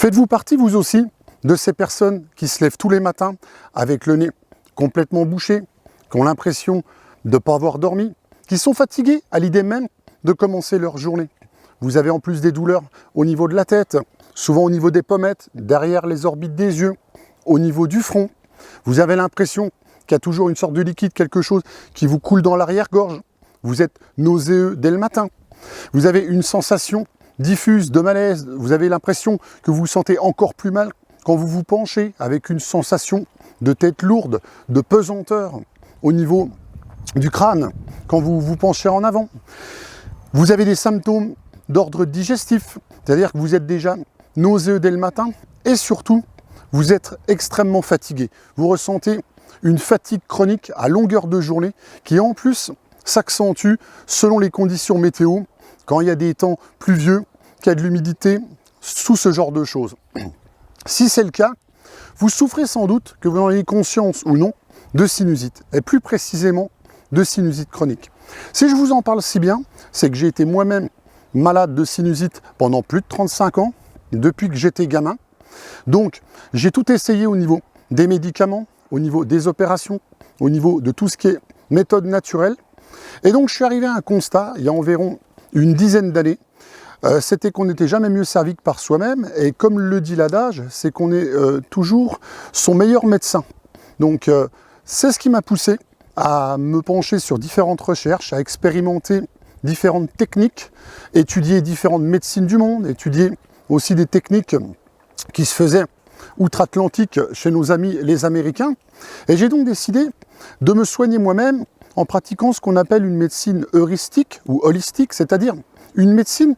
Faites-vous partie, vous aussi, de ces personnes qui se lèvent tous les matins avec le nez complètement bouché, qui ont l'impression de ne pas avoir dormi, qui sont fatigués à l'idée même de commencer leur journée? Vous avez en plus des douleurs au niveau de la tête, souvent au niveau des pommettes, derrière les orbites des yeux, au niveau du front. Vous avez l'impression qu'il y a toujours une sorte de liquide, quelque chose qui vous coule dans l'arrière-gorge. Vous êtes nauséeux dès le matin. Vous avez une sensation diffuse de malaise. Vous avez l'impression que vous vous sentez encore plus mal quand vous vous penchez, avec une sensation de tête lourde, de pesanteur au niveau du crâne quand vous vous penchez en avant. Vous avez des symptômes d'ordre digestif, c'est-à-dire que vous êtes déjà nauséeux dès le matin et surtout, vous êtes extrêmement fatigué. Vous ressentez une fatigue chronique à longueur de journée qui en plus s'accentue selon les conditions météo, quand il y a des temps pluvieux, qu'il y a de l'humidité, sous ce genre de choses. Si c'est le cas, vous souffrez sans doute, que vous en ayez conscience ou non, de sinusite, et plus précisément de sinusite chronique. Si je vous en parle si bien, c'est que j'ai été moi-même malade de sinusite pendant plus de 35 ans, depuis que j'étais gamin. Donc, j'ai tout essayé au niveau des médicaments, au niveau des opérations, au niveau de tout ce qui est méthode naturelle. Et donc, je suis arrivé à un constat, il y a environ une dizaine d'années, c'était qu'on n'était jamais mieux servi que par soi-même. Et comme le dit l'adage, c'est qu'on est toujours son meilleur médecin. Donc, c'est ce qui m'a poussé à me pencher sur différentes recherches, à expérimenter différentes techniques, étudier différentes médecines du monde, étudier aussi des techniques qui se faisaient outre-Atlantique chez nos amis les Américains. Et j'ai donc décidé de me soigner moi-même en pratiquant ce qu'on appelle une médecine heuristique ou holistique, c'est-à-dire une médecine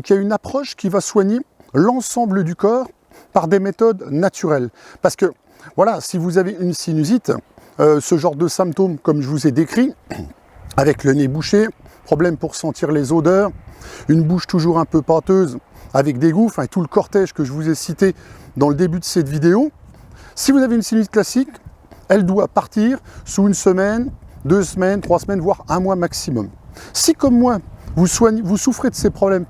qui a une approche qui va soigner l'ensemble du corps par des méthodes naturelles. Parce que, voilà, si vous avez une sinusite, ce genre de symptômes, comme je vous ai décrit, avec le nez bouché, problème pour sentir les odeurs, une bouche toujours un peu pâteuse, avec des gouffres, et tout le cortège que je vous ai cité dans le début de cette vidéo, si vous avez une sinusite classique, elle doit partir sous une semaine, 2 semaines, 3 semaines, voire 1 mois maximum. Si, comme moi, vous souffrez de ces problèmes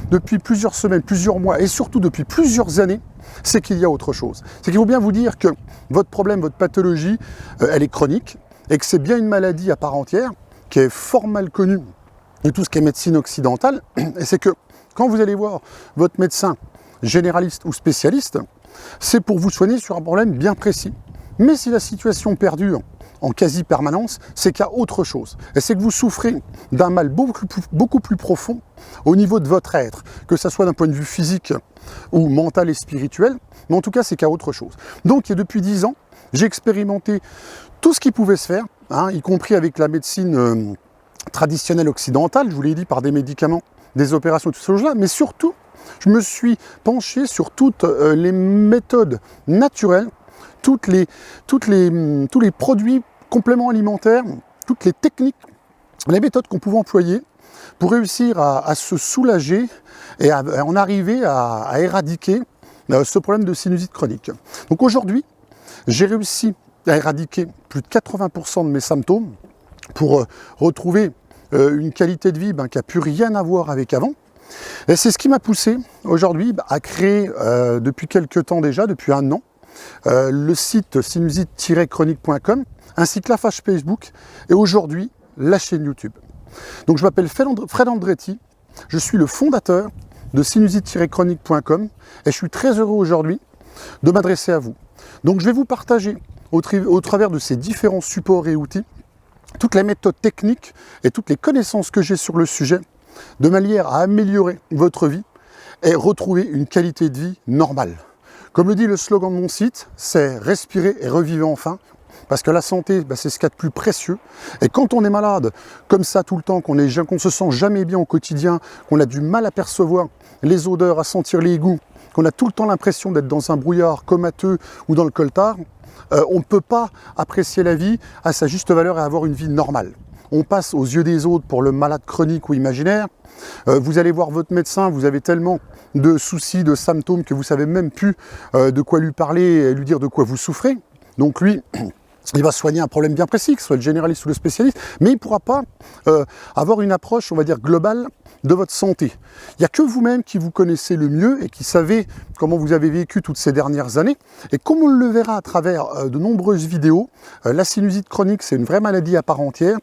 depuis plusieurs semaines, plusieurs mois, et surtout depuis plusieurs années, c'est qu'il y a autre chose. C'est qu'il faut bien vous dire que votre problème, votre pathologie, elle est chronique, et que c'est bien une maladie à part entière, qui est fort mal connue de tout ce qui est médecine occidentale, et c'est que quand vous allez voir votre médecin généraliste ou spécialiste, c'est pour vous soigner sur un problème bien précis. Mais si la situation perdure en quasi-permanence, c'est qu'il y a autre chose. Et c'est que vous souffrez d'un mal beaucoup plus profond au niveau de votre être, que ce soit d'un point de vue physique ou mental et spirituel, mais en tout cas, c'est qu'il y a autre chose. Donc, depuis 10 ans, j'ai expérimenté tout ce qui pouvait se faire, y compris avec la médecine traditionnelle occidentale, je vous l'ai dit, par des médicaments, des opérations, tout ce genre-là, mais surtout, je me suis penché sur toutes les méthodes naturelles, tous les produits compléments alimentaires, toutes les techniques, les méthodes qu'on pouvait employer pour réussir à se soulager et à en arriver à éradiquer ce problème de sinusite chronique. Donc aujourd'hui, j'ai réussi à éradiquer plus de 80% de mes symptômes pour retrouver une qualité de vie qui n'a plus rien à voir avec avant. Et c'est ce qui m'a poussé aujourd'hui à créer, depuis quelques temps déjà, depuis 1 an, le site sinusite-chronique.com, ainsi que la page Facebook, et aujourd'hui, la chaîne YouTube. Donc je m'appelle Fred Andretti, je suis le fondateur de sinusite-chronique.com, et je suis très heureux aujourd'hui de m'adresser à vous. Donc je vais vous partager, au travers de ces différents supports et outils, toutes les méthodes techniques et toutes les connaissances que j'ai sur le sujet, de manière à améliorer votre vie et retrouver une qualité de vie normale. Comme le dit le slogan de mon site, c'est « Respirer et revivre enfin ». Parce que la santé, c'est ce qu'il y a de plus précieux. Et quand on est malade, comme ça tout le temps, qu'on se sent jamais bien au quotidien, qu'on a du mal à percevoir les odeurs, à sentir les goûts, qu'on a tout le temps l'impression d'être dans un brouillard comateux ou dans le coltard, on ne peut pas apprécier la vie à sa juste valeur et avoir une vie normale. On passe aux yeux des autres pour le malade chronique ou imaginaire. Vous allez voir votre médecin, vous avez tellement de soucis, de symptômes que vous ne savez même plus de quoi lui parler et lui dire de quoi vous souffrez. Donc lui, il va soigner un problème bien précis, que ce soit le généraliste ou le spécialiste, mais il ne pourra pas avoir une approche, on va dire, globale de votre santé. Il n'y a que vous-même qui vous connaissez le mieux et qui savez comment vous avez vécu toutes ces dernières années. Et comme on le verra à travers de nombreuses vidéos, la sinusite chronique, c'est une vraie maladie à part entière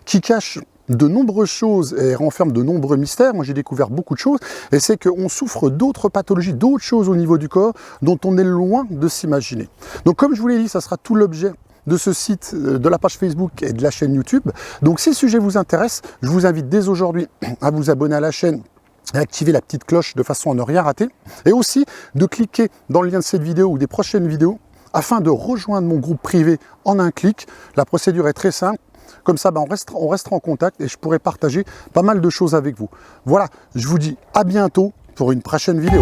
qui cache de nombreuses choses et renferme de nombreux mystères. Moi, j'ai découvert beaucoup de choses, et c'est qu'on souffre d'autres pathologies, d'autres choses au niveau du corps dont on est loin de s'imaginer. Donc, comme je vous l'ai dit, ça sera tout l'objet de ce site, de la page Facebook et de la chaîne YouTube. Donc, si le sujet vous intéresse, je vous invite dès aujourd'hui à vous abonner à la chaîne et activer la petite cloche de façon à ne rien rater, et aussi de cliquer dans le lien de cette vidéo ou des prochaines vidéos afin de rejoindre mon groupe privé en un clic. La procédure est très simple. Comme ça, on restera en contact et je pourrai partager pas mal de choses avec vous. Voilà, je vous dis à bientôt pour une prochaine vidéo.